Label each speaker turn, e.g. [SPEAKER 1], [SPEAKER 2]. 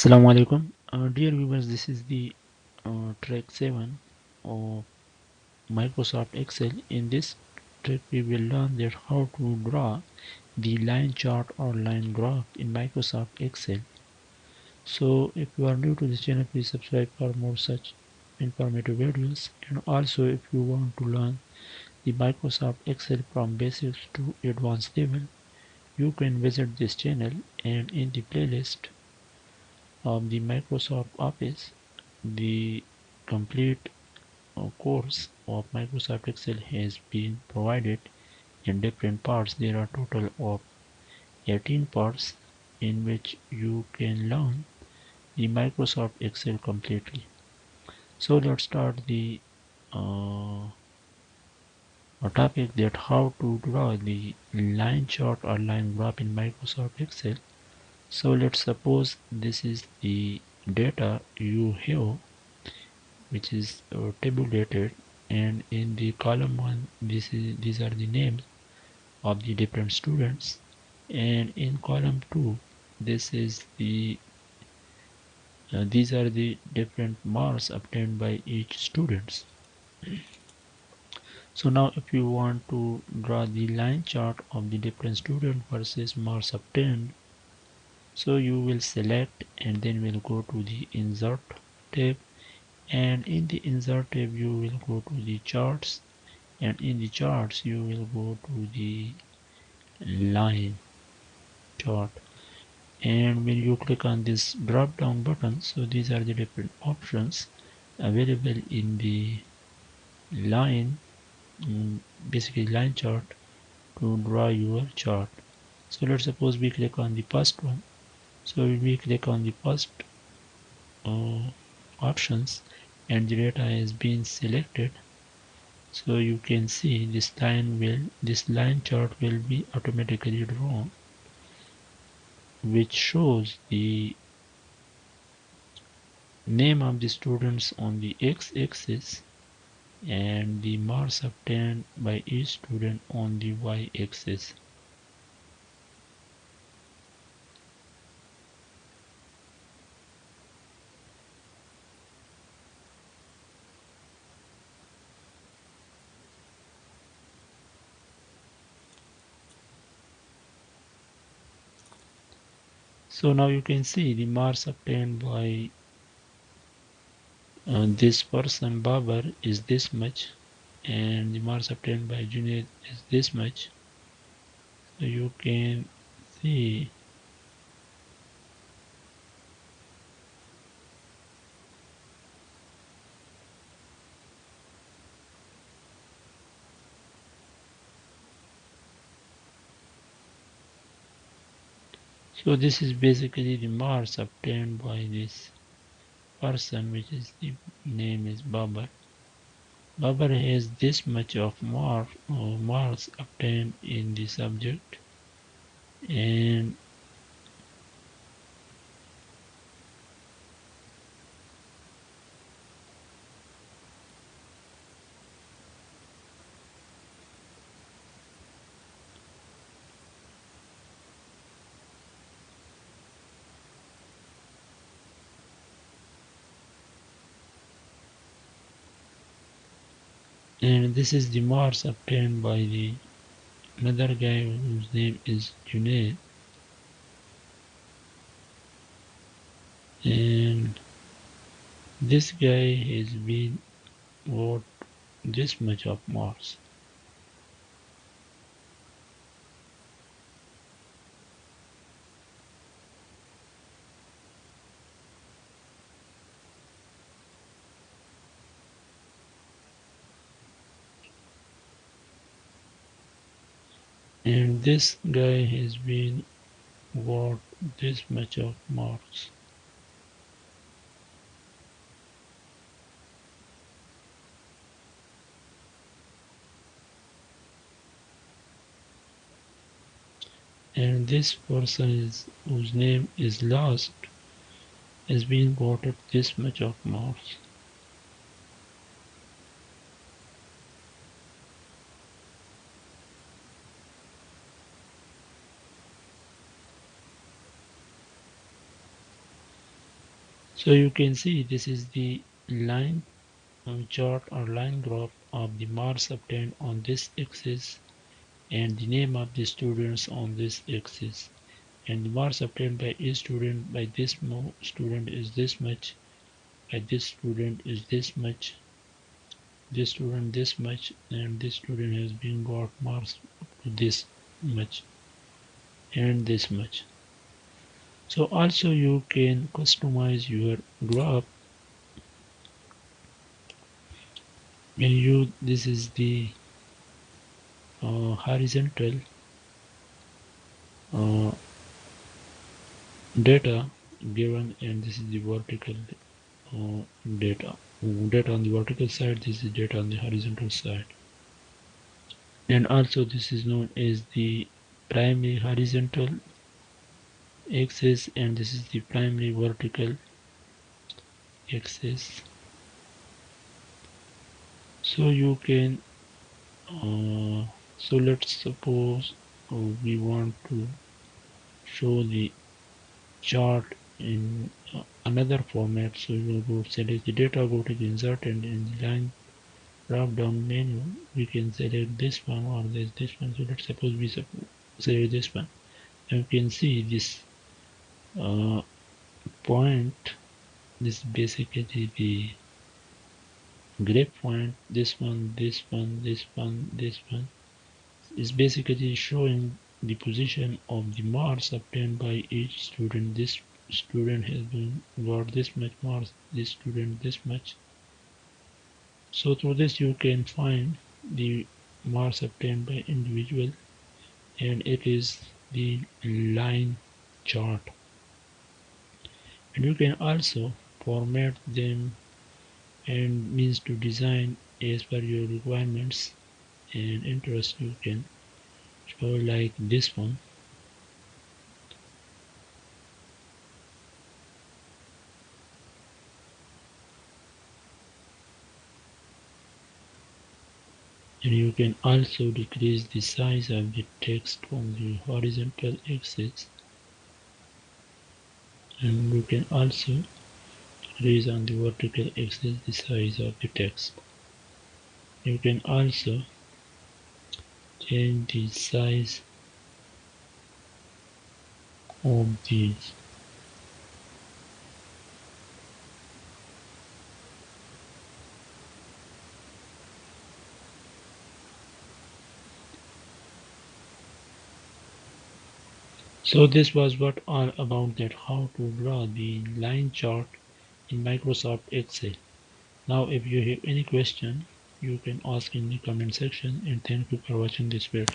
[SPEAKER 1] Assalamu alaikum. Dear viewers, this is the track 7 of Microsoft Excel. In this track, we will learn that how to draw the line chart or line graph in Microsoft Excel. So, if you are new to this channel, please subscribe for more such informative videos. And also, if you want to learn the Microsoft Excel from basics to advanced level, you can visit this channel, and in the playlist of the Microsoft Office, the complete course of Microsoft Excel has been provided in different parts. There are total of 18 parts in which you can learn the Microsoft Excel completely. So let's start the uh, topic that how to draw the line chart or line graph in Microsoft Excel. So let's suppose this is the data you have, which is tabulated, and in the column 1 these are the names of the different students, and in column 2 this is the these are the different marks obtained by each students. So now if you want to draw the line chart of the different student versus marks obtained, so you will select and then we'll go to the insert tab, and in the insert tab you will go to the charts, and in the charts you will go to the line chart, and when you click on this drop down button, so these are the different options available in the line, basically line chart, to draw your chart. So let's suppose we click on the first one. So when we click on the first uh, options and the data has been selected, so you can see this line chart will be automatically drawn, which shows the name of the students on the x-axis and the marks obtained by each student on the y-axis. So now you can see the marks obtained by this person Babar is this much, and the marks obtained by Junaid is this much. So you can see. So this is basically the marks obtained by this person, which is the name is Babar. Babar has this much of marks obtained in the subject, and this is the marks obtained by the another guy whose name is Junaid, and this guy has been got this much of marks. And this guy has been got this much of marks. And this person is whose name is last has been got this much of marks. So you can see this is the line chart or line graph of the marks obtained on this axis and the name of the students on this axis, and the marks obtained by each student. By this student is this much, by this student is this much, this student this much, and this student has been got marks up to this much and this much. So also you can customize your graph. When you, this is the horizontal uh, data given, and this is the vertical uh, data data on the vertical side, this is data on the horizontal side, and also this is known as the primary horizontal axis, and this is the primary vertical axis. So you can so let's suppose we want to show the chart in another format. So we will go select the data, go to the insert, and in the line drop down menu we can select this one or this one. So let's suppose we select this one, and you can see this uh, point, this basically the grep point, this one, this one, this one, this one is basically showing the position of the marks obtained by each student. This student has been got this much marks, this student this much. So through this you can find the marks obtained by individual, and it is the line chart. And you can also format them and means to design as per your requirements and interest. You can show like this one, and you can also decrease the size of the text on the horizontal axis, and you can also decrease on the vertical axis the size of the text. You can also change the size of these. So this was what all about that how to draw the line chart in Microsoft Excel. Now if you have any question, you can ask in the comment section, and thank you for watching this video.